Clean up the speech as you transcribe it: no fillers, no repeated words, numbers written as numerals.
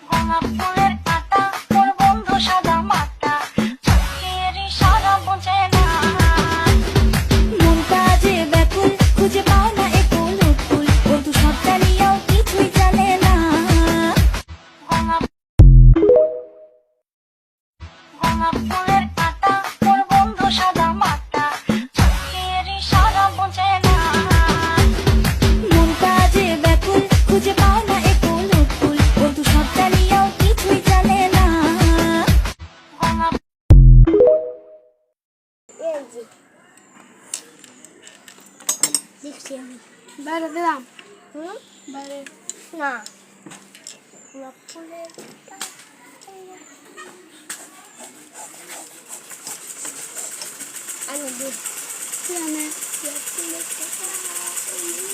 গোলাপ ফুলের কাঁটা তোর বন্ধু সাদা মাটা চোখের ইশারা বোঝে না মন কাজে ব্যাকুল খুঁজে পাও না একুল উকুল বন্ধু সব জানিয়াও কিছুই জানে না গোলাপ গোলাপ ফুলের কাঁটা তোর বন্ধু সাদা মাটা চোখের ইশারা বোঝে না মন কাজে ব্যাকুল খুঁজে পাও না একুল উকুল বন্ধু সব জানিয়াও কিছুই জানে না গোলাপ এই যে দেখছি আমি বাইরে দিলাম বাইরে না গোলাপ ফুলের আমি দেখছি আমি গোলাপ ফুলের